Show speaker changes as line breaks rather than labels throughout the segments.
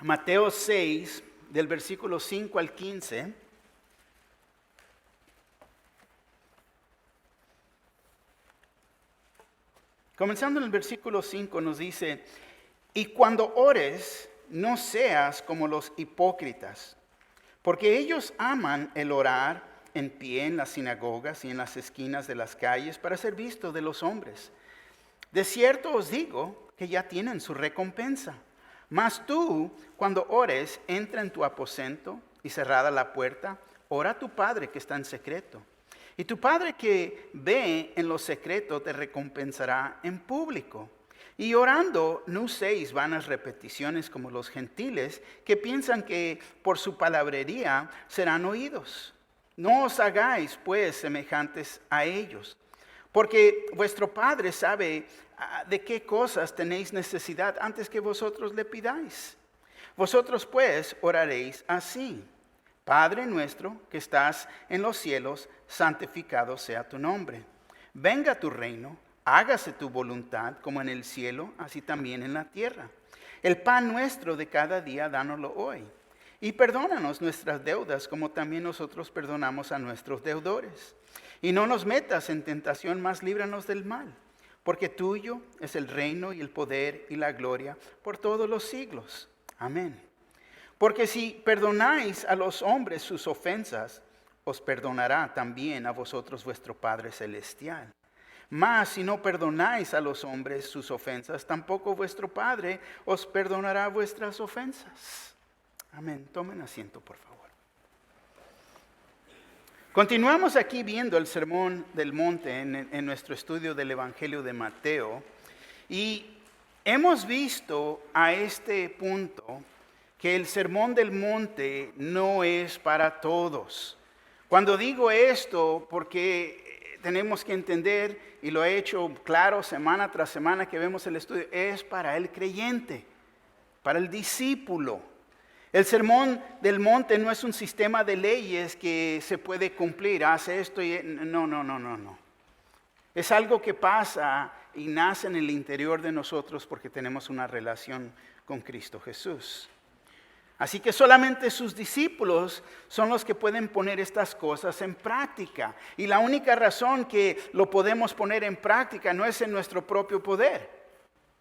Mateo 6, del versículo 5 al 15. Comenzando en el versículo 5 nos dice: y cuando ores, no seas como los hipócritas, porque ellos aman el orar en pie en las sinagogas y en las esquinas de las calles para ser visto de los hombres. De cierto os digo que ya tienen su recompensa. Mas tú, cuando ores, entra en tu aposento y cerrada la puerta, ora a tu Padre que está en secreto. Y tu Padre que ve en lo secreto te recompensará en público. Y orando, no uséis vanas repeticiones como los gentiles, que piensan que por su palabrería serán oídos. No os hagáis, pues, semejantes a ellos, porque vuestro Padre sabe de qué cosas tenéis necesidad antes que vosotros le pidáis. Vosotros, pues, oraréis así: Padre nuestro que estás en los cielos, santificado sea tu nombre. Venga tu reino, hágase tu voluntad como en el cielo, así también en la tierra. El pan nuestro de cada día, dánoslo hoy. Y perdónanos nuestras deudas, como también nosotros perdonamos a nuestros deudores. Y no nos metas en tentación, mas líbranos del mal. Porque tuyo es el reino y el poder y la gloria por todos los siglos. Amén. Porque si perdonáis a los hombres sus ofensas, os perdonará también a vosotros vuestro Padre Celestial. Mas si no perdonáis a los hombres sus ofensas, tampoco vuestro Padre os perdonará vuestras ofensas. Amén. Tomen asiento, por favor. Continuamos aquí viendo el Sermón del Monte en nuestro estudio del Evangelio de Mateo. Y hemos visto a este punto que el Sermón del Monte no es para todos. Cuando digo esto, porque tenemos que entender, y lo he hecho claro semana tras semana que vemos el estudio, es para el creyente, para el discípulo. El Sermón del Monte no es un sistema de leyes que se puede cumplir, hace esto y no. Es algo que pasa y nace en el interior de nosotros porque tenemos una relación con Cristo Jesús. Así que solamente sus discípulos son los que pueden poner estas cosas en práctica. Y la única razón que lo podemos poner en práctica no es en nuestro propio poder.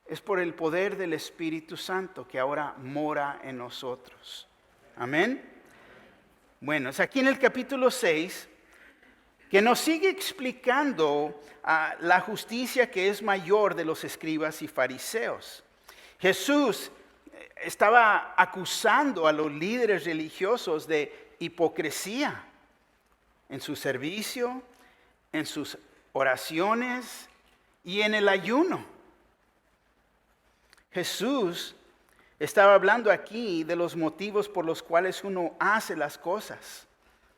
Es por el poder del Espíritu Santo que ahora mora en nosotros. Amén. Bueno, es aquí en el capítulo 6 que nos sigue explicando la justicia que es mayor de los escribas y fariseos. Jesús estaba acusando a los líderes religiosos de hipocresía en su servicio, en sus oraciones y en el ayuno. Jesús estaba hablando aquí de los motivos por los cuales uno hace las cosas,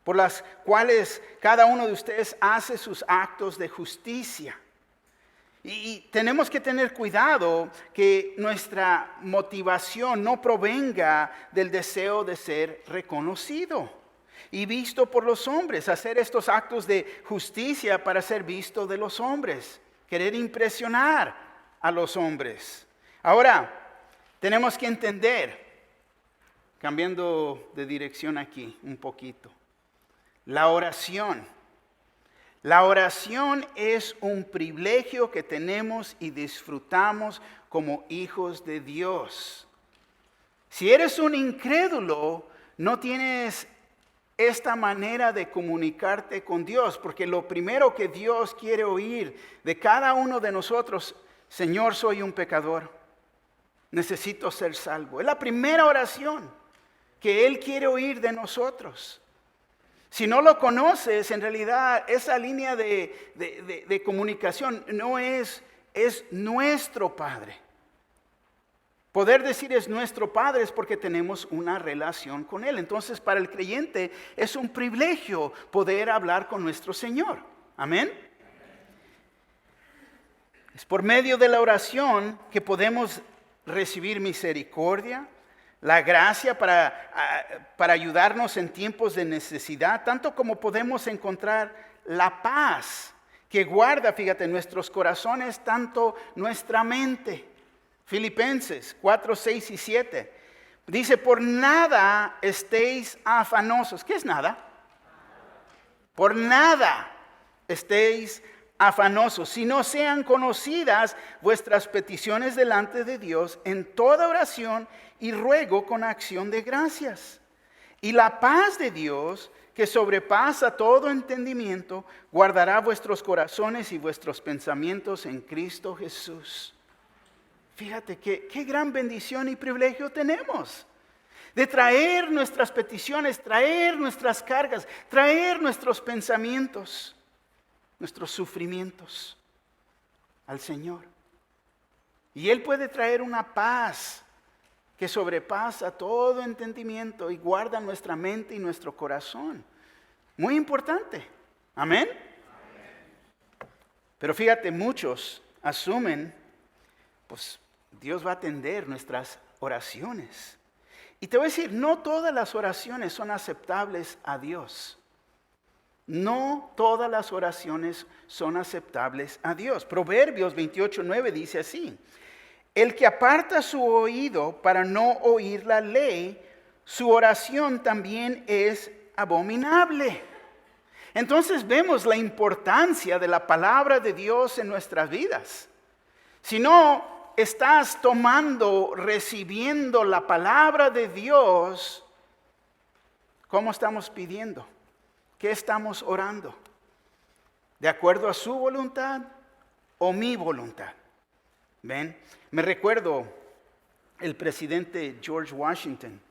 por las cuales cada uno de ustedes hace sus actos de justicia. Y tenemos que tener cuidado que nuestra motivación no provenga del deseo de ser reconocido y visto por los hombres, hacer estos actos de justicia para ser visto de los hombres, querer impresionar a los hombres. Ahora, tenemos que entender, cambiando de dirección aquí un poquito, la oración. La oración es un privilegio que tenemos y disfrutamos como hijos de Dios. Si eres un incrédulo, no tienes esta manera de comunicarte con Dios, porque lo primero que Dios quiere oír de cada uno de nosotros: Señor, soy un pecador, necesito ser salvo. Es la primera oración que Él quiere oír de nosotros. Si no lo conoces, en realidad esa línea de comunicación no es nuestro Padre. Poder decir es nuestro Padre es porque tenemos una relación con Él. Entonces, para el creyente es un privilegio poder hablar con nuestro Señor. Amén. Es por medio de la oración que podemos recibir misericordia, la gracia para ayudarnos en tiempos de necesidad, tanto como podemos encontrar la paz que guarda, fíjate, nuestros corazones, tanto nuestra mente. Filipenses 4, 6 y 7. Dice, por nada estéis afanosos. ¿Qué es nada? Por nada estéis afanosos, si no sean conocidas vuestras peticiones delante de Dios en toda oración y ruego con acción de gracias. Y la paz de Dios, que sobrepasa todo entendimiento, guardará vuestros corazones y vuestros pensamientos en Cristo Jesús. Fíjate qué gran bendición y privilegio tenemos de traer nuestras peticiones, traer nuestras cargas, traer nuestros pensamientos, nuestros sufrimientos al Señor. Y Él puede traer una paz que sobrepasa todo entendimiento y guarda nuestra mente y nuestro corazón. Muy importante. Amén. Pero fíjate, muchos asumen, pues Dios va a atender nuestras oraciones. Y te voy a decir, no todas las oraciones son aceptables a Dios. No todas las oraciones son aceptables a Dios. Proverbios 28:9 dice así: el que aparta su oído para no oír la ley, su oración también es abominable. Entonces vemos la importancia de la palabra de Dios en nuestras vidas. Si no estás recibiendo la palabra de Dios, ¿cómo estamos pidiendo? ¿Qué estamos orando? ¿De acuerdo a su voluntad o mi voluntad? ¿Ven? Me recuerdo el presidente George Washington.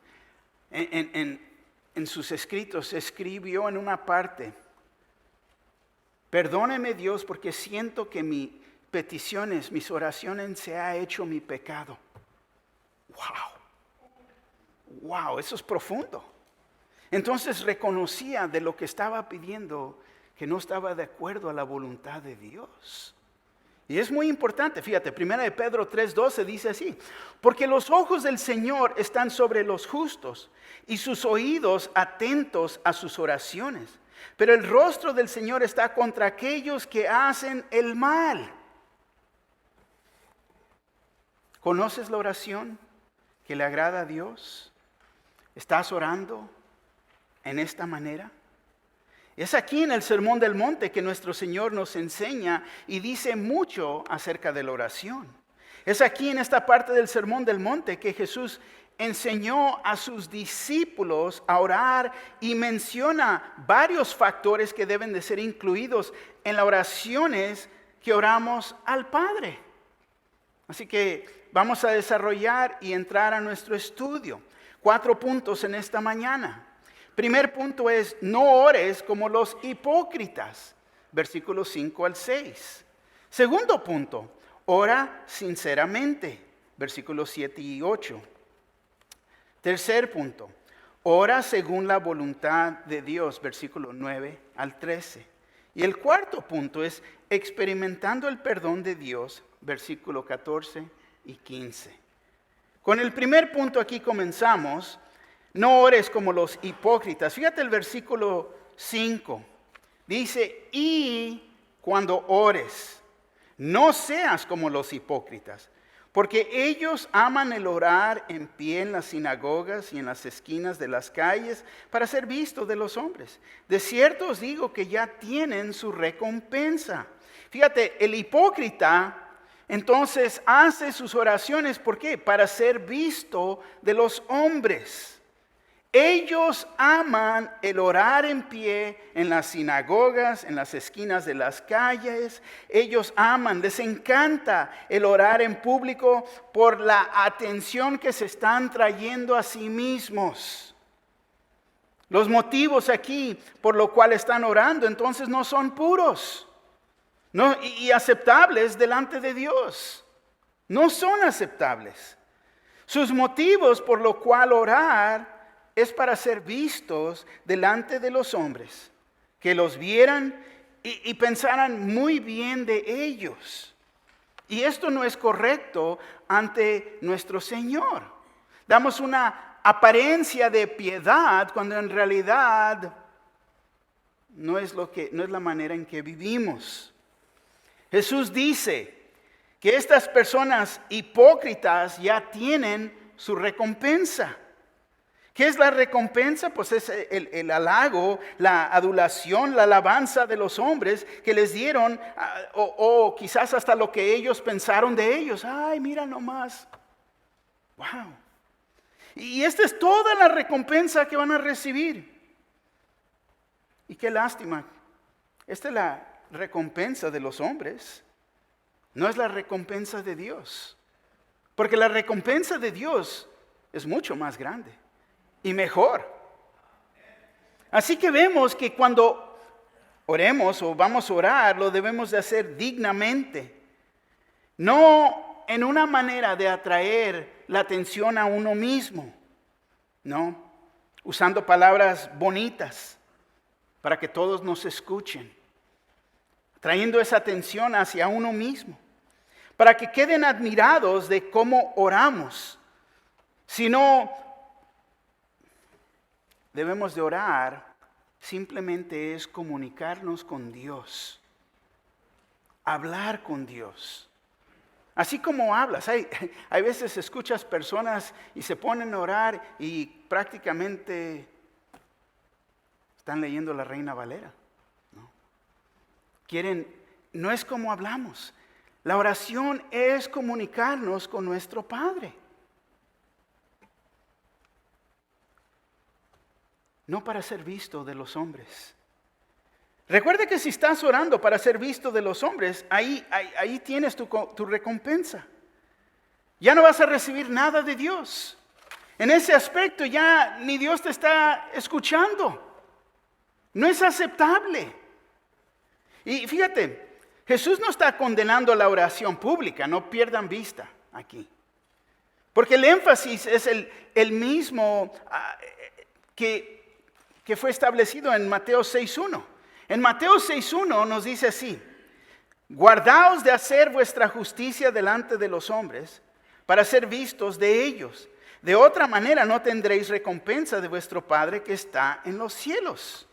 En sus escritos escribió en una parte: perdóneme Dios porque siento que mis peticiones, mis oraciones se ha hecho mi pecado. Wow, eso es profundo. Entonces reconocía de lo que estaba pidiendo que no estaba de acuerdo a la voluntad de Dios. Y es muy importante, fíjate, 1 de Pedro 3:12 dice así: porque los ojos del Señor están sobre los justos y sus oídos atentos a sus oraciones. Pero el rostro del Señor está contra aquellos que hacen el mal. ¿Conoces la oración que le agrada a Dios? ¿Estás orando en esta manera? Es aquí en el Sermón del Monte que nuestro Señor nos enseña y dice mucho acerca de la oración. Es aquí en esta parte del Sermón del Monte que Jesús enseñó a sus discípulos a orar y menciona varios factores que deben de ser incluidos en las oraciones que oramos al Padre. Así que vamos a desarrollar y entrar a nuestro estudio. 4 puntos en esta mañana. Primer punto es: no ores como los hipócritas, versículos 5 al 6. Segundo punto: ora sinceramente, versículos 7 y 8. Tercer punto: ora según la voluntad de Dios, versículos 9 al 13. Y el cuarto punto es experimentando el perdón de Dios, versículos 14 y 15. Con el primer punto aquí comenzamos. No ores como los hipócritas. Fíjate el versículo 5. Dice: y cuando ores, no seas como los hipócritas, porque ellos aman el orar en pie en las sinagogas y en las esquinas de las calles para ser vistos de los hombres. De cierto os digo que ya tienen su recompensa. Fíjate, el hipócrita entonces hace sus oraciones, ¿por qué? Para ser visto de los hombres. Ellos aman el orar en pie en las sinagogas, en las esquinas de las calles. Ellos aman, les encanta el orar en público por la atención que se están trayendo a sí mismos. Los motivos aquí por lo cual están orando entonces no son puros y aceptables delante de Dios. No son aceptables. Sus motivos por lo cual orar es para ser vistos delante de los hombres, que los vieran y pensaran muy bien de ellos. Y esto no es correcto ante nuestro Señor. Damos una apariencia de piedad cuando en realidad no es la manera en que vivimos. Jesús dice que estas personas hipócritas ya tienen su recompensa. ¿Qué es la recompensa? Pues es el halago, la adulación, la alabanza de los hombres que les dieron, o quizás hasta lo que ellos pensaron de ellos. Ay, mira nomás. Wow. Y esta es toda la recompensa que van a recibir. Y qué lástima. Esta es la recompensa de los hombres. No es la recompensa de Dios. Porque la recompensa de Dios es mucho más grande y mejor. Así que vemos que cuando oremos o vamos a orar, lo debemos de hacer dignamente. No en una manera de atraer la atención a uno mismo. No, usando palabras bonitas para que todos nos escuchen. Trayendo esa atención hacia uno mismo. Para que queden admirados de cómo oramos. Sino debemos de orar, simplemente es comunicarnos con Dios, hablar con Dios. Así como hablas, hay veces escuchas personas y se ponen a orar y prácticamente están leyendo la Reina Valera. No es como hablamos. La oración es comunicarnos con nuestro Padre. No para ser visto de los hombres. Recuerda que si estás orando para ser visto de los hombres, ahí tienes tu recompensa. Ya no vas a recibir nada de Dios. En ese aspecto ya ni Dios te está escuchando. No es aceptable. Y fíjate, Jesús no está condenando la oración pública, no pierdan vista aquí. Porque el énfasis es el mismo que fue establecido en Mateo 6.1. En Mateo 6.1 nos dice así: guardaos de hacer vuestra justicia delante de los hombres, para ser vistos de ellos. De otra manera no tendréis recompensa de vuestro Padre que está en los cielos.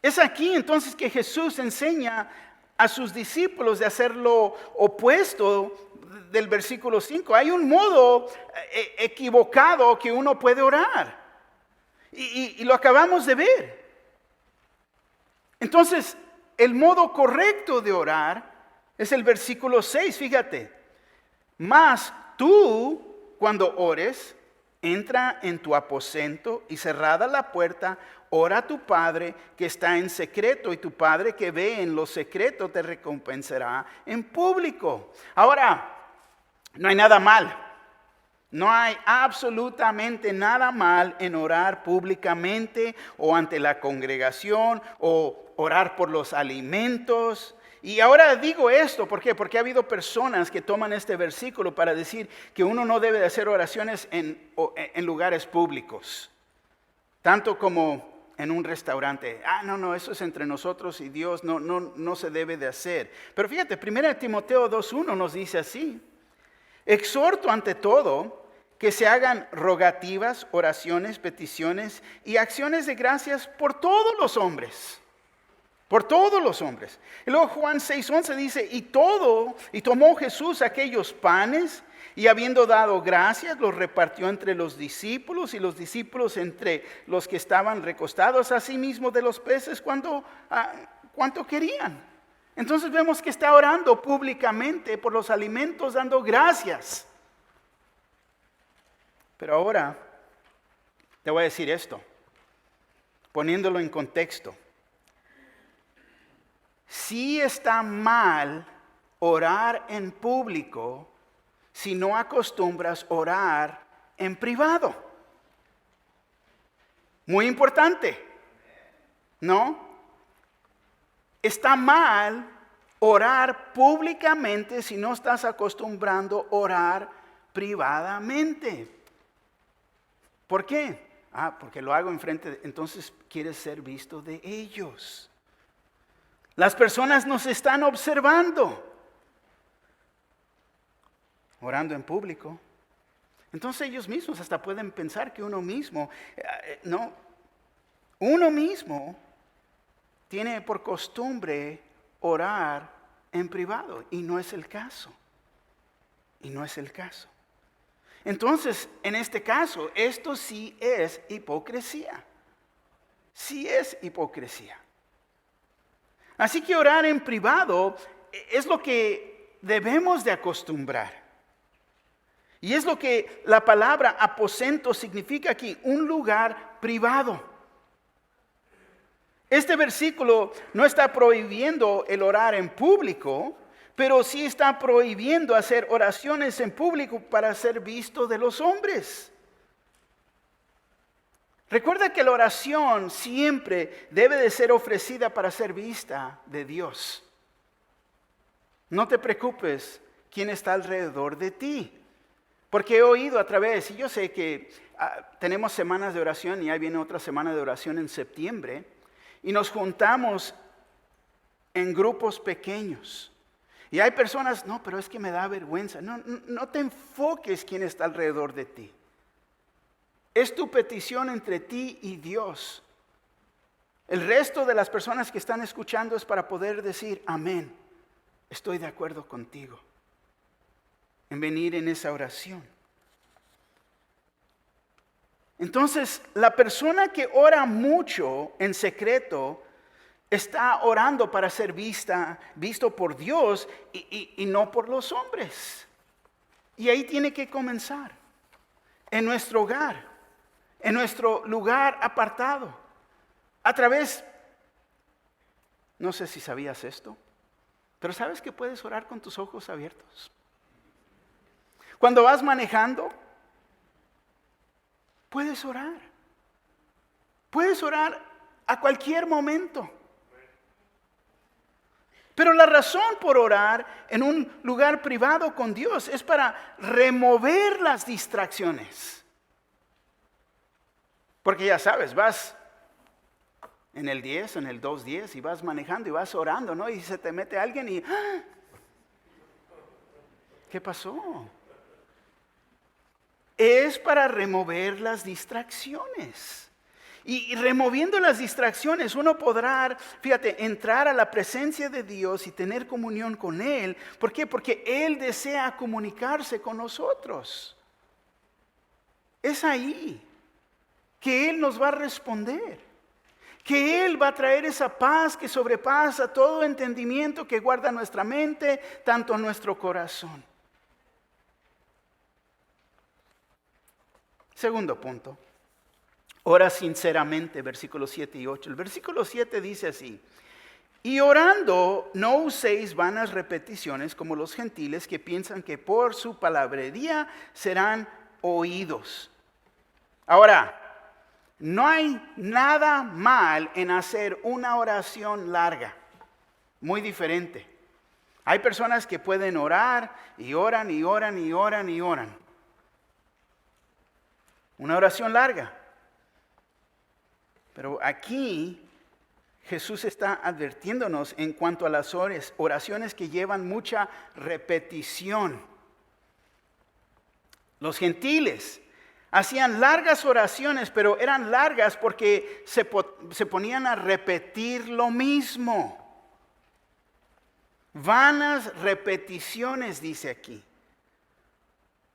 Es aquí entonces que Jesús enseña a sus discípulos de hacer lo opuesto del versículo 5. Hay un modo equivocado que uno puede orar. Y lo acabamos de ver. Entonces, el modo correcto de orar es el versículo 6, fíjate. Mas tú, cuando ores, entra en tu aposento y cerrada la puerta, ora a tu Padre que está en secreto, y tu Padre que ve en lo secreto te recompensará en público. Ahora, no hay nada mal. No hay absolutamente nada mal en orar públicamente o ante la congregación o orar por los alimentos. Y ahora digo esto, ¿por qué? Porque ha habido personas que toman este versículo para decir que uno no debe de hacer oraciones en lugares públicos, tanto como en un restaurante. No, eso es entre nosotros y Dios, no se debe de hacer. Pero fíjate, 1 Timoteo 2.1 nos dice así: exhorto ante todo que se hagan rogativas, oraciones, peticiones y acciones de gracias por todos los hombres. Por todos los hombres. Y luego Juan 6.11 dice: y tomó Jesús aquellos panes, y habiendo dado gracias, los repartió entre los discípulos, y los discípulos entre los que estaban recostados, asimismo de los peces cuanto querían. Entonces vemos que está orando públicamente por los alimentos, dando gracias. Pero ahora te voy a decir esto, poniéndolo en contexto. Sí está mal orar en público si no acostumbras orar en privado. Muy importante, ¿no? Está mal orar públicamente si no estás acostumbrando a orar privadamente. ¿Por qué? Porque lo hago enfrente, entonces quieres ser visto de ellos. Las personas nos están observando, orando en público. Entonces ellos mismos hasta pueden pensar que uno mismo tiene por costumbre orar en privado, y no es el caso. Entonces, en este caso, esto sí es hipocresía. Sí es hipocresía. Así que orar en privado es lo que debemos de acostumbrar. Y es lo que la palabra aposento significa aquí, un lugar privado. Este versículo no está prohibiendo el orar en público, pero sí está prohibiendo hacer oraciones en público para ser visto de los hombres. Recuerda que la oración siempre debe de ser ofrecida para ser vista de Dios. No te preocupes quién está alrededor de ti. Porque he oído a través, y yo sé que tenemos semanas de oración y ahí viene otra semana de oración en septiembre, y nos juntamos en grupos pequeños. Y hay personas, no, pero es que me da vergüenza. No te enfoques quién está alrededor de ti. Es tu petición entre ti y Dios. El resto de las personas que están escuchando es para poder decir, amén, estoy de acuerdo contigo en venir en esa oración. Entonces, la persona que ora mucho en secreto está orando para ser visto por Dios y no por los hombres. Y ahí tiene que comenzar, en nuestro hogar, en nuestro lugar apartado, a través, no sé si sabías esto, pero ¿sabes que puedes orar con tus ojos abiertos? Cuando vas manejando, puedes orar. Puedes orar a cualquier momento. Pero la razón por orar en un lugar privado con Dios es para remover las distracciones. Porque ya sabes, vas en el 10, en el 210 y vas manejando y vas orando, ¿no? Y se te mete alguien y ¡ah! ¿Qué pasó? Es para remover las distracciones. Y removiendo las distracciones uno podrá, fíjate, entrar a la presencia de Dios y tener comunión con Él. ¿Por qué? Porque Él desea comunicarse con nosotros. Es ahí que Él nos va a responder. Que Él va a traer esa paz que sobrepasa todo entendimiento que guarda nuestra mente, tanto nuestro corazón. Segundo punto. Ora sinceramente, versículos 7 y 8. El versículo 7 dice así: y orando no uséis vanas repeticiones como los gentiles que piensan que por su palabrería serán oídos. Ahora, no hay nada mal en hacer una oración larga, muy diferente. Hay personas que pueden orar y oran y oran y oran y oran. Una oración larga. Pero aquí Jesús está advirtiéndonos en cuanto a las oraciones que llevan mucha repetición. Los gentiles hacían largas oraciones, pero eran largas porque se ponían a repetir lo mismo. Vanas repeticiones, dice aquí.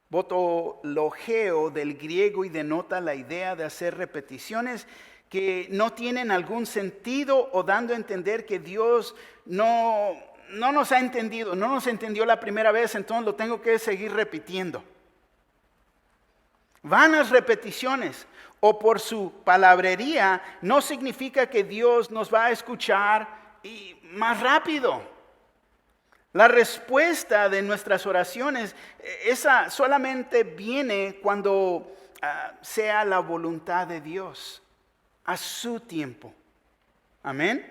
Botologeo del griego y denota la idea de hacer repeticiones que no tienen algún sentido o dando a entender que Dios no nos ha entendido, no nos entendió la primera vez, entonces lo tengo que seguir repitiendo. Vanas repeticiones o por su palabrería no significa que Dios nos va a escuchar y más rápido. La respuesta de nuestras oraciones, esa solamente viene cuando sea la voluntad de Dios, a su tiempo. Amén.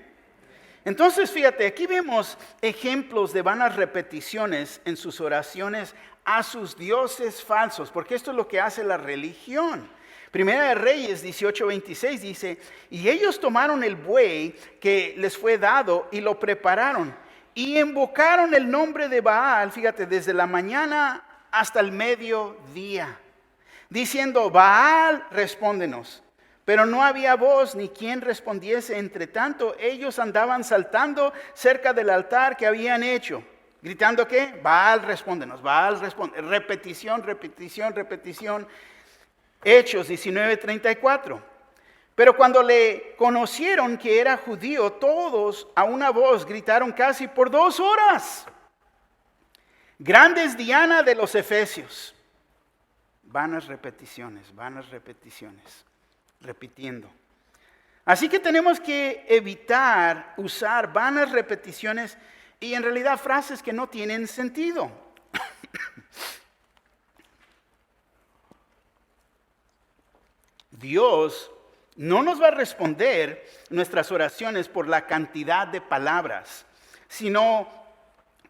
Entonces, fíjate, aquí vemos ejemplos de vanas repeticiones en sus oraciones a sus dioses falsos, porque esto es lo que hace la religión. Primera de Reyes 18:26 dice: y ellos tomaron el buey que les fue dado y lo prepararon y invocaron el nombre de Baal, fíjate, desde la mañana hasta el mediodía, diciendo: Baal, respóndenos. Pero no había voz ni quien respondiese. Entre tanto, ellos andaban saltando cerca del altar que habían hecho. Gritando ¿qué? Baal, respóndenos, Baal, responde. Repetición, repetición, repetición. Hechos 19:34. Pero cuando le conocieron que era judío, todos a una voz gritaron casi por 2 horas. Grande es Diana de los Efesios. Vanas repeticiones, repitiendo. Así que tenemos que evitar usar vanas repeticiones y en realidad frases que no tienen sentido. Dios no nos va a responder nuestras oraciones por la cantidad de palabras, sino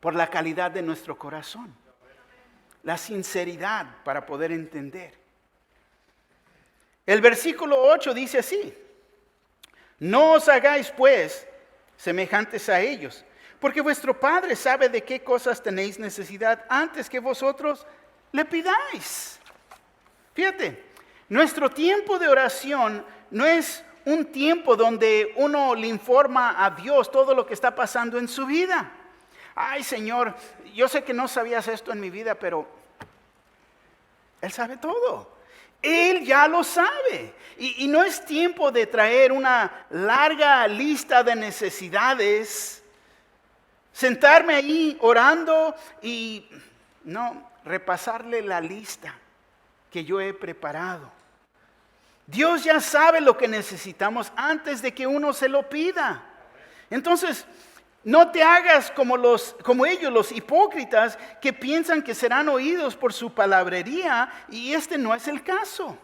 por la calidad de nuestro corazón, la sinceridad para poder entender. El versículo 8 dice así: no os hagáis pues semejantes a ellos, porque vuestro Padre sabe de qué cosas tenéis necesidad antes que vosotros le pidáis. Fíjate, nuestro tiempo de oración no es un tiempo donde uno le informa a Dios todo lo que está pasando en su vida. Ay, Señor, yo sé que no sabías esto en mi vida, pero Él sabe todo. Él ya lo sabe. Y no es tiempo de traer una larga lista de necesidades, sentarme ahí orando y no, repasarle la lista que yo he preparado. Dios ya sabe lo que necesitamos antes de que uno se lo pida. Entonces, no te hagas como ellos, los hipócritas, que piensan que serán oídos por su palabrería, y este no es el caso.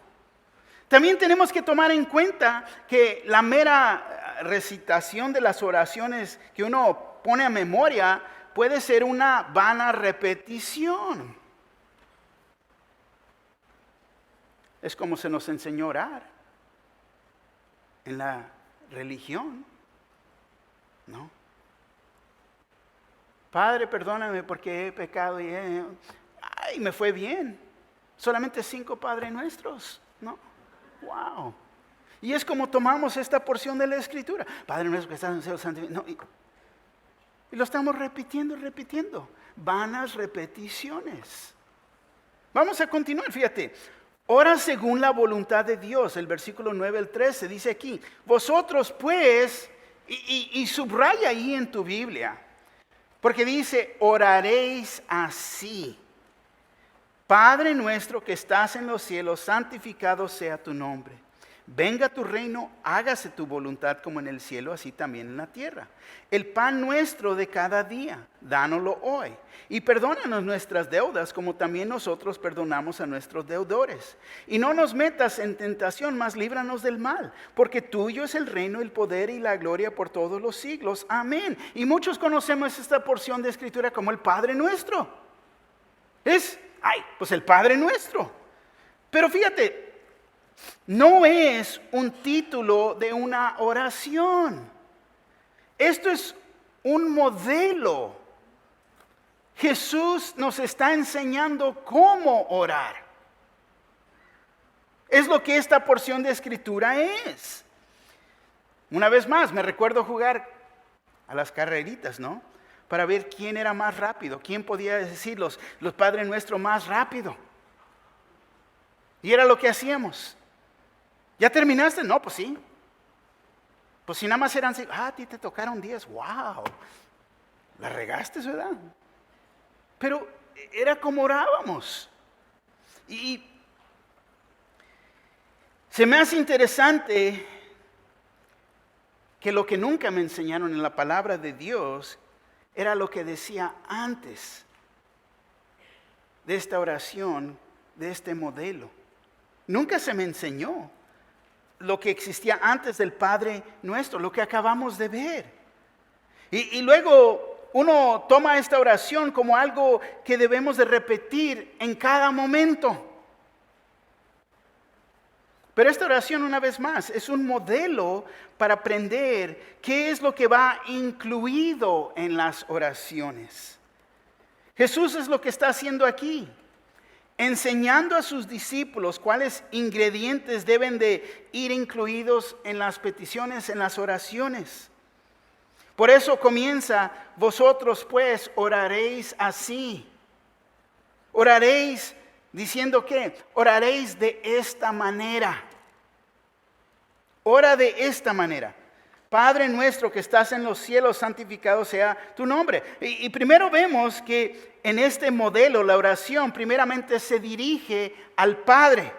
También tenemos que tomar en cuenta que la mera recitación de las oraciones que uno pone a memoria puede ser una vana repetición. Es como se nos enseñó a orar en la religión, ¿no? Padre, perdóname porque he pecado y me fue bien. Solamente 5 Padres Nuestros, ¿no? Wow. Y es como tomamos esta porción de la Escritura. Padre nuestro que estás en el cielo, santificado. No, y lo estamos repitiendo. Vanas repeticiones. Vamos a continuar, fíjate. Ora según la voluntad de Dios. El versículo 9 al 13 dice aquí: vosotros pues, y subraya ahí en tu Biblia, porque dice, oraréis así: Padre nuestro que estás en los cielos, santificado sea tu nombre. Venga tu reino, hágase tu voluntad como en el cielo, así también en la tierra. El pan nuestro de cada día, dánoslo hoy. Y perdónanos nuestras deudas, como también nosotros perdonamos a nuestros deudores. Y no nos metas en tentación, mas líbranos del mal. Porque tuyo es el reino, el poder y la gloria por todos los siglos. Amén. Y muchos conocemos esta porción de Escritura como el Padre Nuestro. Pues el Padre Nuestro. Pero fíjate, no es un título de una oración. Esto es un modelo. Jesús nos está enseñando cómo orar. Es lo que esta porción de Escritura es. Una vez más, me recuerdo jugar a las carreritas, ¿no? Para ver quién era más rápido, quién podía decir los Padre Nuestro más rápido. Y era lo que hacíamos. ¿Ya terminaste? No, pues sí. Pues si nada más eran 5, a ti te tocaron 10, wow. La regaste, ¿verdad? Pero era como orábamos. Y se me hace interesante que lo que nunca me enseñaron en la palabra de Dios era lo que decía antes de esta oración, de este modelo. Nunca se me enseñó lo que existía antes del Padre Nuestro, lo que acabamos de ver. Y luego uno toma esta oración como algo que debemos de repetir en cada momento. Pero esta oración, una vez más, es un modelo para aprender qué es lo que va incluido en las oraciones. Jesús es lo que está haciendo aquí, enseñando a sus discípulos cuáles ingredientes deben de ir incluidos en las peticiones, en las oraciones. Por eso comienza, vosotros pues oraréis así. Oraréis diciendo ¿qué? Oraréis de esta manera. Ora de esta manera. Padre nuestro que estás en los cielos, santificado sea tu nombre. Y primero vemos que en este modelo la oración primeramente se dirige al Padre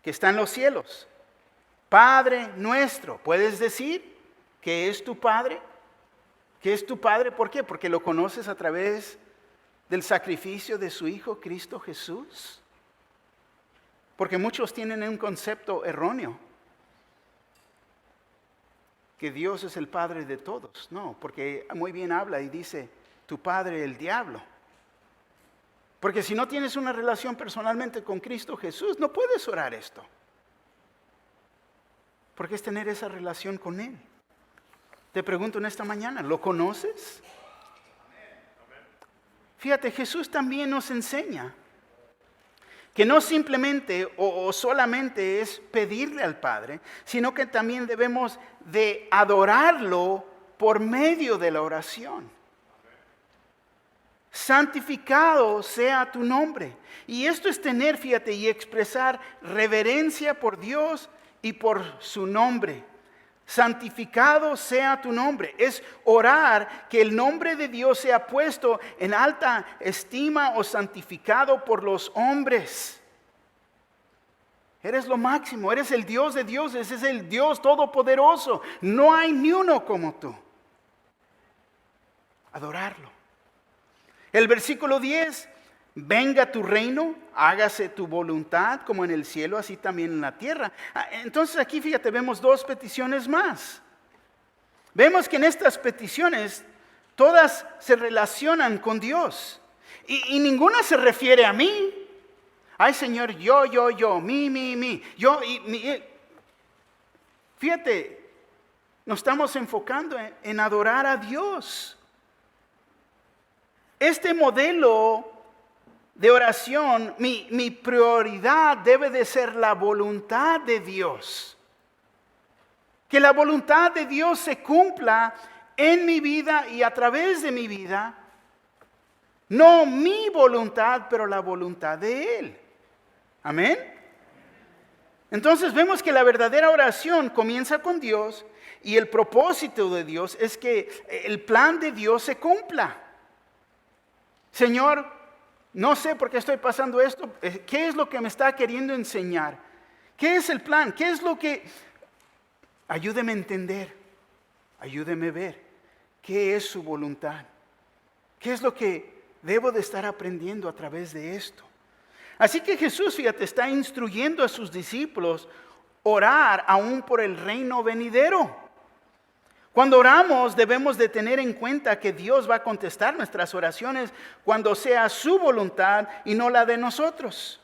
que está en los cielos. Padre nuestro. ¿Puedes decir que es tu Padre? ¿Que es tu Padre? ¿Por qué? Porque lo conoces a través del sacrificio de su Hijo Cristo Jesús. Porque muchos tienen un concepto erróneo. Que Dios es el Padre de todos. No, porque muy bien habla y dice, tu Padre el diablo. Porque si no tienes una relación personalmente con Cristo Jesús, no puedes orar esto. Porque es tener esa relación con Él. Te pregunto en esta mañana, ¿lo conoces? Fíjate, Jesús también nos enseña que no simplemente o solamente es pedirle al Padre, sino que también debemos de adorarlo por medio de la oración. Santificado sea tu nombre. Y esto es tener, fíjate, y expresar reverencia por Dios y por su nombre. Santificado sea tu nombre. Es orar que el nombre de Dios sea puesto en alta estima o santificado por los hombres. Eres lo máximo, eres el Dios de dioses, es el Dios todopoderoso. No hay ni uno como tú. Adorarlo. El versículo 10. Venga tu reino, hágase tu voluntad como en el cielo, así también en la tierra. Entonces aquí fíjate, vemos dos peticiones más. Vemos que en estas peticiones todas se relacionan con Dios. Y ninguna se refiere a mí. Ay Señor, yo, mi, yo y mi. Fíjate, nos estamos enfocando en adorar a Dios. Este modelo de oración, mi prioridad debe de ser la voluntad de Dios. Que la voluntad de Dios se cumpla en mi vida y a través de mi vida. No mi voluntad, pero la voluntad de Él. Amén. Entonces vemos que la verdadera oración comienza con Dios y el propósito de Dios es que el plan de Dios se cumpla. Señor, no sé por qué estoy pasando esto. ¿Qué es lo que me está queriendo enseñar? ¿Qué es el plan? ¿Qué es lo que... Ayúdeme a entender. Ayúdeme a ver. ¿Qué es su voluntad? ¿Qué es lo que debo de estar aprendiendo a través de esto? Así que Jesús, fíjate, está instruyendo a sus discípulos orar aún por el reino venidero. Cuando oramos debemos de tener en cuenta que Dios va a contestar nuestras oraciones cuando sea su voluntad y no la de nosotros.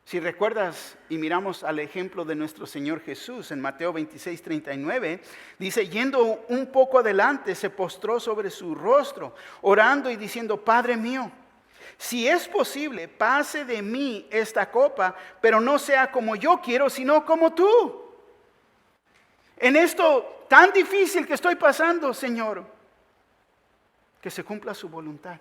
Si recuerdas y miramos al ejemplo de nuestro Señor Jesús en Mateo 26:39, dice, yendo un poco adelante se postró sobre su rostro, orando y diciendo, Padre mío, si es posible, pase de mí esta copa, pero no sea como yo quiero, sino como tú. En esto tan difícil que estoy pasando, Señor, que se cumpla su voluntad.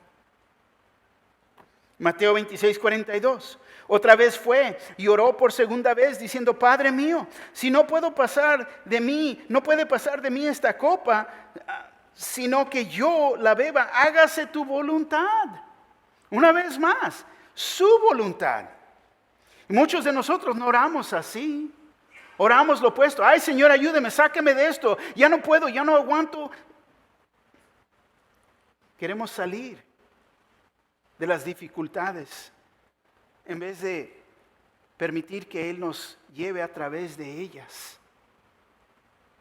Mateo 26:42. Otra vez fue y oró por segunda vez diciendo, Padre mío, si no puede pasar de mí esta copa, sino que yo la beba, hágase tu voluntad. Una vez más, su voluntad. Y muchos de nosotros no oramos así. Oramos lo opuesto. Ay, Señor, ayúdeme, sáqueme de esto. Ya no puedo, ya no aguanto. Queremos salir de las dificultades en vez de permitir que Él nos lleve a través de ellas.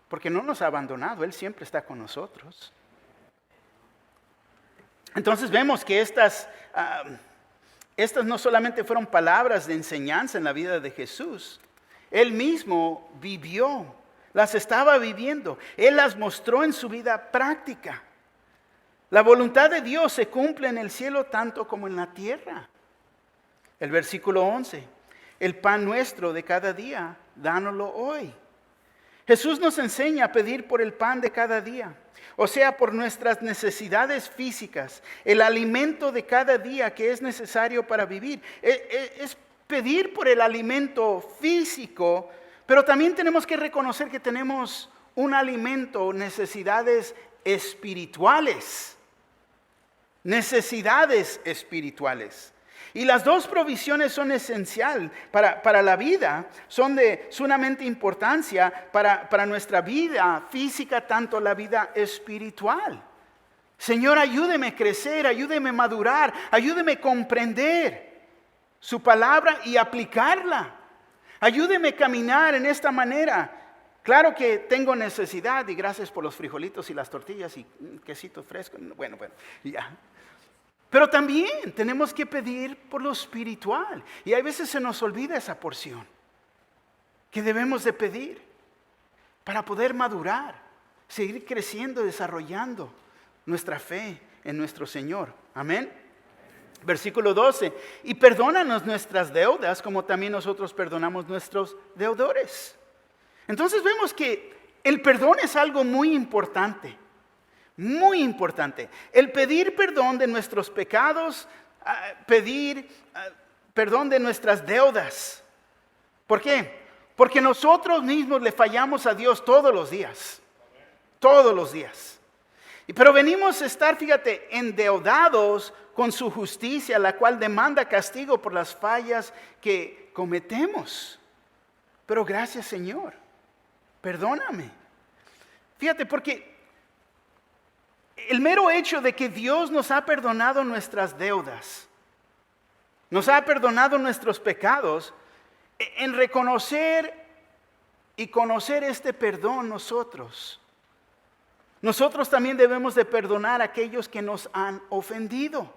Porque no nos ha abandonado, Él siempre está con nosotros. Entonces vemos que estas no solamente fueron palabras de enseñanza en la vida de Jesús. Él mismo vivió, las estaba viviendo. Él las mostró en su vida práctica. La voluntad de Dios se cumple en el cielo tanto como en la tierra. El versículo 11. El pan nuestro de cada día, dánoslo hoy. Jesús nos enseña a pedir por el pan de cada día, o sea, por nuestras necesidades físicas, el alimento de cada día que es necesario para vivir. Es pedir por el alimento físico, pero también tenemos que reconocer que tenemos un alimento, necesidades espirituales. Necesidades espirituales. Y las dos provisiones son esenciales para la vida, son de sumamente importancia para nuestra vida física, tanto la vida espiritual. Señor, ayúdeme a crecer, ayúdeme a madurar, ayúdeme a comprender su palabra y aplicarla. Ayúdeme a caminar en esta manera. Claro que tengo necesidad y gracias por los frijolitos y las tortillas y quesito fresco. Bueno, ya. Pero también tenemos que pedir por lo espiritual. Y a veces se nos olvida esa porción que debemos de pedir para poder madurar, seguir creciendo, desarrollando nuestra fe en nuestro Señor. Amén. Versículo 12. Y perdónanos nuestras deudas como también nosotros perdonamos nuestros deudores. Entonces vemos que el perdón es algo muy importante. Muy importante. El pedir perdón de nuestros pecados, pedir perdón de nuestras deudas. ¿Por qué? Porque nosotros mismos le fallamos a Dios todos los días. Todos los días. Pero venimos a estar, fíjate, endeudados con su justicia, la cual demanda castigo por las fallas que cometemos. Pero gracias, Señor. Perdóname. Fíjate, porque el mero hecho de que Dios nos ha perdonado nuestras deudas, nos ha perdonado nuestros pecados, en reconocer y conocer este perdón nosotros también debemos de perdonar a aquellos que nos han ofendido.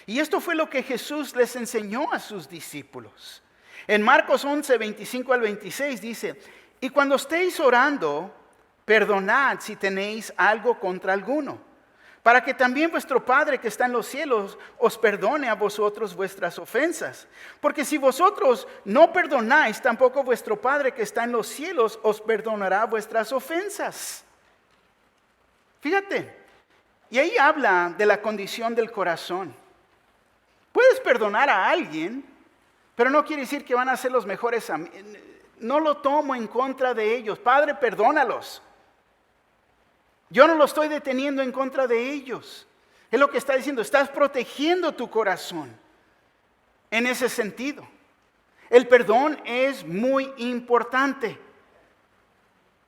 Y esto fue lo que Jesús les enseñó a sus discípulos. En Marcos 11, 25 al 26 dice: y cuando estéis orando, perdonad si tenéis algo contra alguno, para que también vuestro Padre que está en los cielos os perdone a vosotros vuestras ofensas. Porque si vosotros no perdonáis, tampoco vuestro Padre que está en los cielos os perdonará vuestras ofensas. Fíjate, y ahí habla de la condición del corazón. Puedes perdonar a alguien, pero no quiere decir que van a ser los mejores amigos. No lo tomo en contra de ellos. Padre, perdónalos. Yo no lo estoy deteniendo en contra de ellos. Es lo que está diciendo. Estás protegiendo tu corazón en ese sentido. El perdón es muy importante.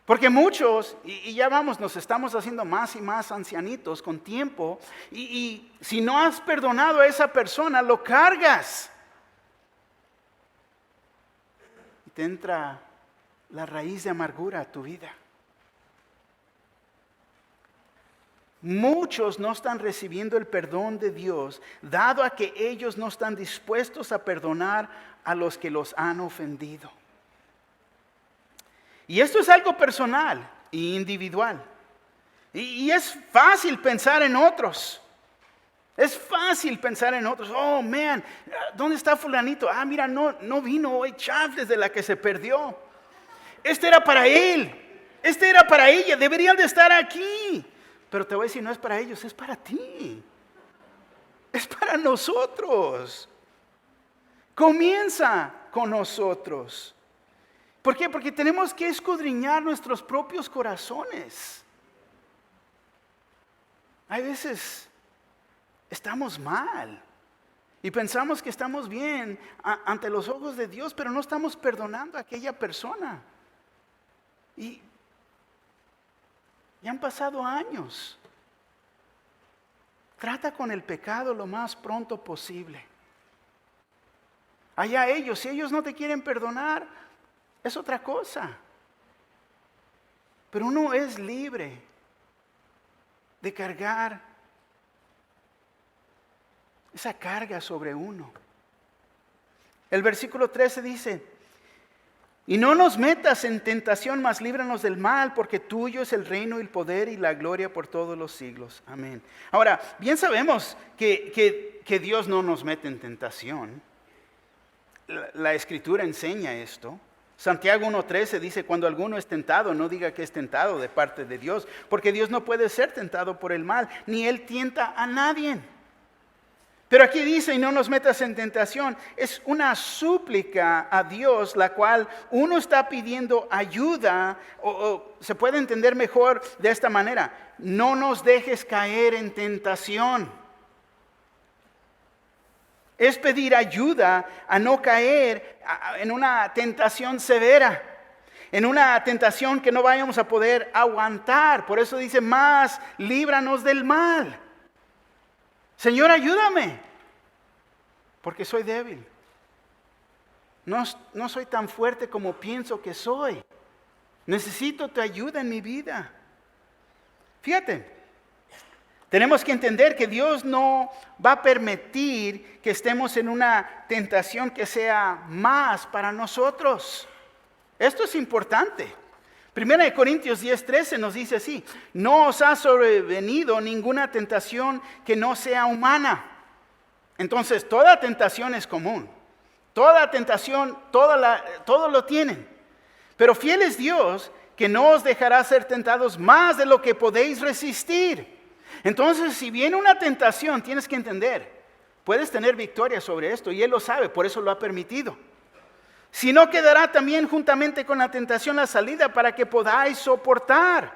Porque muchos, y ya vamos, nos estamos haciendo más y más ancianitos con tiempo. Y si no has perdonado a esa persona, lo cargas. Y te entra la raíz de amargura a tu vida. Muchos no están recibiendo el perdón de Dios, dado a que ellos no están dispuestos a perdonar a los que los han ofendido. Y esto es algo personal e individual. Y es fácil pensar en otros. Es fácil pensar en otros. Oh, man, ¿dónde está fulanito? Ah, mira, no vino hoy, chafles de la que se perdió. Este era para él. Este era para ella. Deberían de estar aquí. Pero te voy a decir, no es para ellos, es para ti. Es para nosotros. Comienza con nosotros. ¿Por qué? Porque tenemos que escudriñar nuestros propios corazones. Hay veces estamos mal y pensamos que estamos bien ante los ojos de Dios, pero no estamos perdonando a aquella persona. Y ya han pasado años. Trata con el pecado lo más pronto posible. Allá ellos, si ellos no te quieren perdonar, es otra cosa. Pero uno es libre de cargar esa carga sobre uno. El versículo 13 dice: y no nos metas en tentación, mas líbranos del mal, porque tuyo es el reino y el poder y la gloria por todos los siglos. Amén. Ahora, bien sabemos que Dios no nos mete en tentación. La Escritura enseña esto. Santiago 1:13 dice, cuando alguno es tentado, no diga que es tentado de parte de Dios, porque Dios no puede ser tentado por el mal, ni Él tienta a nadie. Pero aquí dice, y no nos metas en tentación, es una súplica a Dios, la cual uno está pidiendo ayuda, o se puede entender mejor de esta manera, no nos dejes caer en tentación. Es pedir ayuda a no caer en una tentación severa, en una tentación que no vayamos a poder aguantar. Por eso dice, más líbranos del mal. Señor, ayúdame, porque soy débil. No soy tan fuerte como pienso que soy. Necesito tu ayuda en mi vida. Fíjate, tenemos que entender que Dios no va a permitir que estemos en una tentación que sea más para nosotros. Esto es importante. 1 Corintios 10:13 nos dice así, no os ha sobrevenido ninguna tentación que no sea humana. Entonces, toda tentación es común. Toda tentación, todo lo tienen. Pero fiel es Dios que no os dejará ser tentados más de lo que podéis resistir. Entonces, si viene una tentación, tienes que entender, puedes tener victoria sobre esto y Él lo sabe, por eso lo ha permitido. Si no, quedará también juntamente con la tentación la salida para que podáis soportar.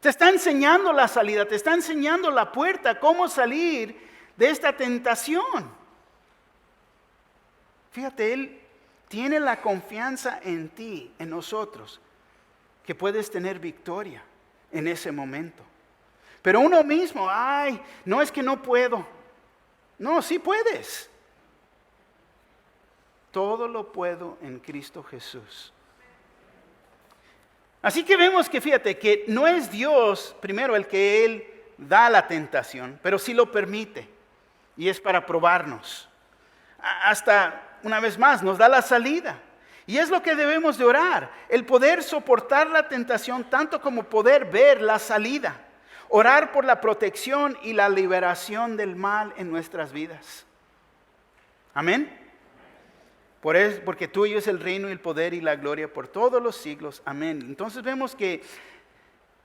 Te está enseñando la salida, te está enseñando la puerta, cómo salir de esta tentación. Fíjate, Él tiene la confianza en ti, en nosotros, que puedes tener victoria en ese momento. Pero uno mismo, no es que no puedo. No, sí puedes. Todo lo puedo en Cristo Jesús. Así que vemos que fíjate que no es Dios primero el que Él da la tentación, pero sí lo permite. Y es para probarnos. Hasta una vez más nos da la salida. Y es lo que debemos de orar. El poder soportar la tentación tanto como poder ver la salida. Orar por la protección y la liberación del mal en nuestras vidas. Amén. Porque tuyo es el reino y el poder y la gloria por todos los siglos. Amén. Entonces vemos que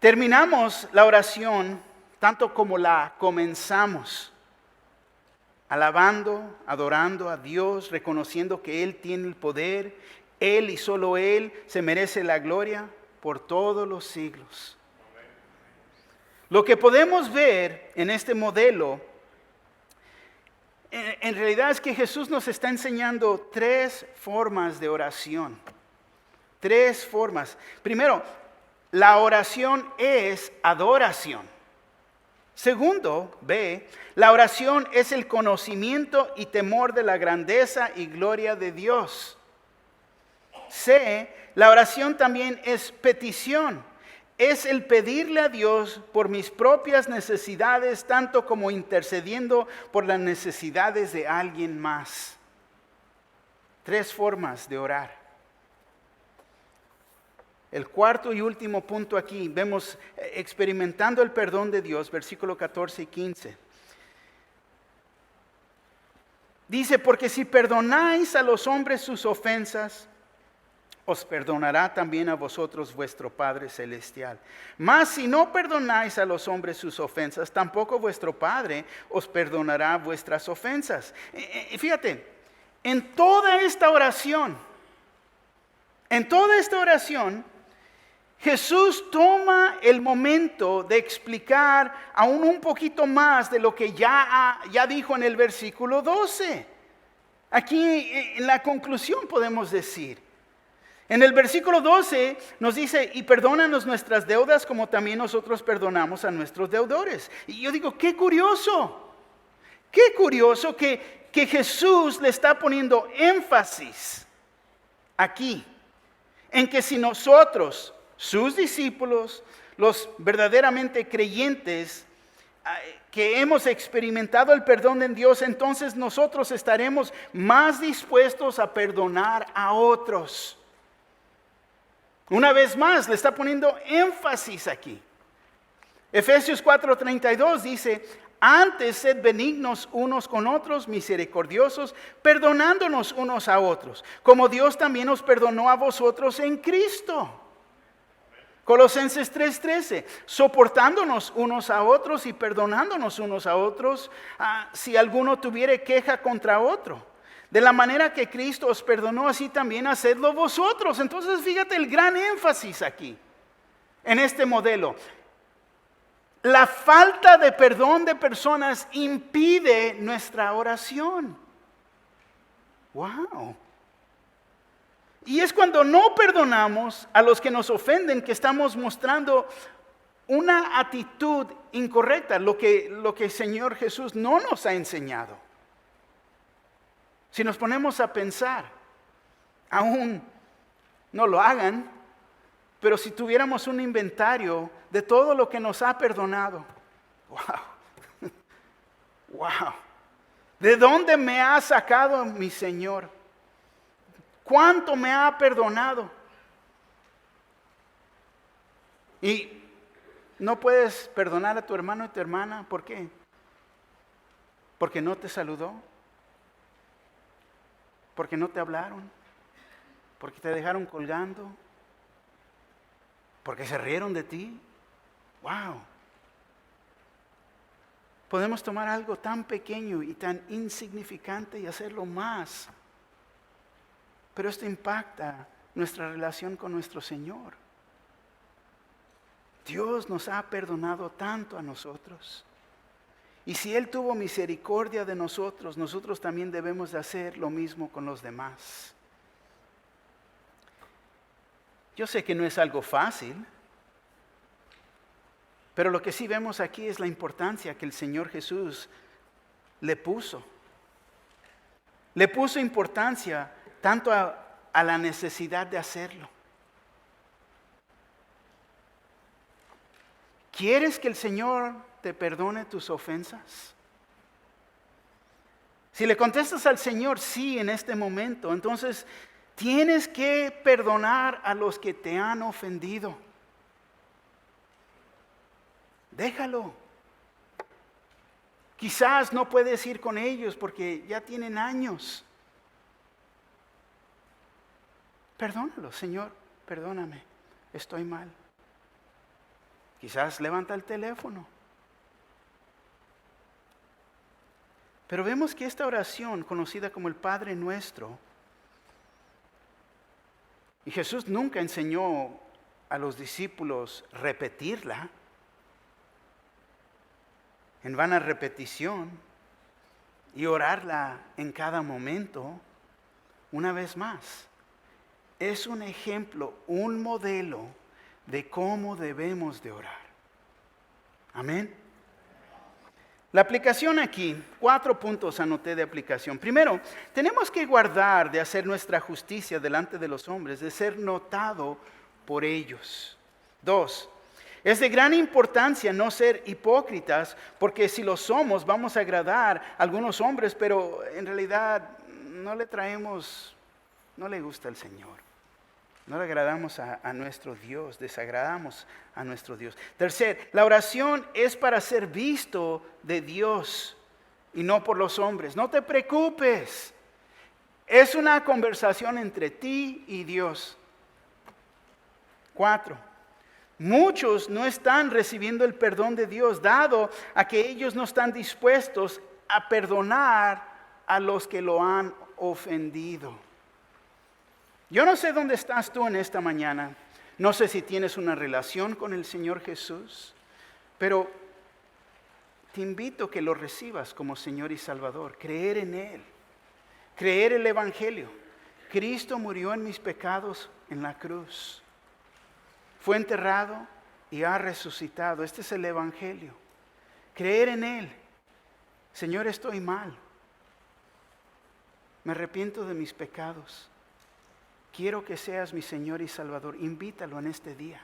terminamos la oración tanto como la comenzamos. Alabando, adorando a Dios, reconociendo que Él tiene el poder. Él y solo Él se merece la gloria por todos los siglos. Lo que podemos ver en este modelo, en realidad es que Jesús nos está enseñando 3 formas de oración. 3 formas. Primero, la oración es adoración. Segundo, B, la oración es el conocimiento y temor de la grandeza y gloria de Dios. C, la oración también es petición. Es el pedirle a Dios por mis propias necesidades, tanto como intercediendo por las necesidades de alguien más. 3 formas de orar. El cuarto y último punto aquí, vemos experimentando el perdón de Dios, versículo 14 y 15. Dice, porque si perdonáis a los hombres sus ofensas, os perdonará también a vosotros vuestro Padre Celestial. Mas si no perdonáis a los hombres sus ofensas, tampoco vuestro Padre os perdonará vuestras ofensas. Fíjate, en toda esta oración, Jesús toma el momento de explicar aún un poquito más de lo que ya dijo en el versículo 12. Aquí en la conclusión podemos decir, en el versículo 12 nos dice, y perdónanos nuestras deudas como también nosotros perdonamos a nuestros deudores. Y yo digo, qué curioso que Jesús le está poniendo énfasis aquí, en que si nosotros, sus discípulos, los verdaderamente creyentes, que hemos experimentado el perdón de Dios, entonces nosotros estaremos más dispuestos a perdonar a otros. Una vez más, le está poniendo énfasis aquí. Efesios 4:32 dice, Antes, sed benignos unos con otros, misericordiosos, perdonándonos unos a otros, como Dios también os perdonó a vosotros en Cristo. Colosenses 3:13, soportándonos unos a otros y perdonándonos unos a otros, si alguno tuviere queja contra otro. De la manera que Cristo os perdonó, así también hacedlo vosotros. Entonces, fíjate el gran énfasis aquí, en este modelo. La falta de perdón de personas impide nuestra oración. Wow. Y es cuando no perdonamos a los que nos ofenden que estamos mostrando una actitud incorrecta, lo que el Señor Jesús no nos ha enseñado. Si nos ponemos a pensar, aún no lo hagan, pero si tuviéramos un inventario de todo lo que nos ha perdonado, wow, wow, ¿de dónde me ha sacado mi Señor? ¿Cuánto me ha perdonado? Y no puedes perdonar a tu hermano y tu hermana, ¿por qué? Porque no te saludó, porque no te hablaron, porque te dejaron colgando, porque se rieron de ti. Wow. Podemos tomar algo tan pequeño y tan insignificante y hacerlo más. Pero esto impacta nuestra relación con nuestro Señor. Dios nos ha perdonado tanto a nosotros. Y si Él tuvo misericordia de nosotros, nosotros también debemos de hacer lo mismo con los demás. Yo sé que no es algo fácil, pero lo que sí vemos aquí es la importancia que el Señor Jesús le puso. Le puso importancia tanto a la necesidad de hacerlo. ¿Quieres que el Señor te perdone tus ofensas? Si le contestas al Señor sí en este momento, entonces tienes que perdonar a los que te han ofendido. Déjalo. Quizás no puedes ir con ellos porque ya tienen años. Perdónalo, Señor, perdóname, estoy mal. Quizás levanta el teléfono. Pero vemos que esta oración, conocida como el Padre Nuestro, y Jesús nunca enseñó a los discípulos repetirla, en vana repetición, y orarla en cada momento, una vez más. Es un ejemplo, un modelo de cómo debemos de orar. Amén. La aplicación aquí, 4 puntos anoté de aplicación. Primero, tenemos que guardar de hacer nuestra justicia delante de los hombres, de ser notado por ellos. 2, es de gran importancia no ser hipócritas, porque si lo somos vamos a agradar a algunos hombres, pero en realidad no le gusta el Señor. No le agradamos a nuestro Dios, desagradamos a nuestro Dios. Tercero, la oración es para ser visto de Dios y no por los hombres. No te preocupes. Es una conversación entre ti y Dios. 4, muchos no están recibiendo el perdón de Dios, dado a que ellos no están dispuestos a perdonar a los que lo han ofendido. Yo no sé dónde estás tú en esta mañana. No sé si tienes una relación con el Señor Jesús, pero te invito a que lo recibas como Señor y Salvador. Creer en Él, creer el Evangelio. Cristo murió en mis pecados en la cruz. Fue enterrado y ha resucitado. Este es el Evangelio. Creer en Él. Señor, estoy mal. Me arrepiento de mis pecados. Quiero que seas mi Señor y Salvador. Invítalo en este día.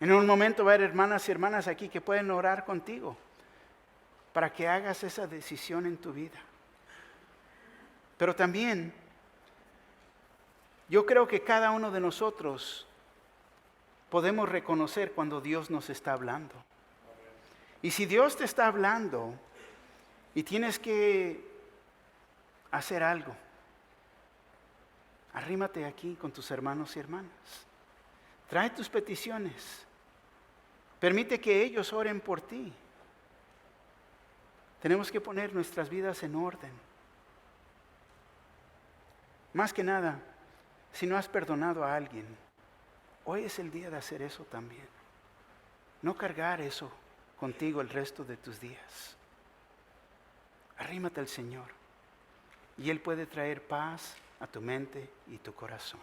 En un momento va a haber hermanas y hermanas aquí que pueden orar contigo para que hagas esa decisión en tu vida. Pero también yo creo que cada uno de nosotros podemos reconocer cuando Dios nos está hablando. Y si Dios te está hablando y tienes que hacer algo, arrímate aquí con tus hermanos y hermanas. Trae tus peticiones. Permite que ellos oren por ti. Tenemos que poner nuestras vidas en orden. Más que nada, si no has perdonado a alguien, hoy es el día de hacer eso también. No cargar eso contigo el resto de tus días. Arrímate al Señor y Él puede traer paz a tu mente y tu corazón.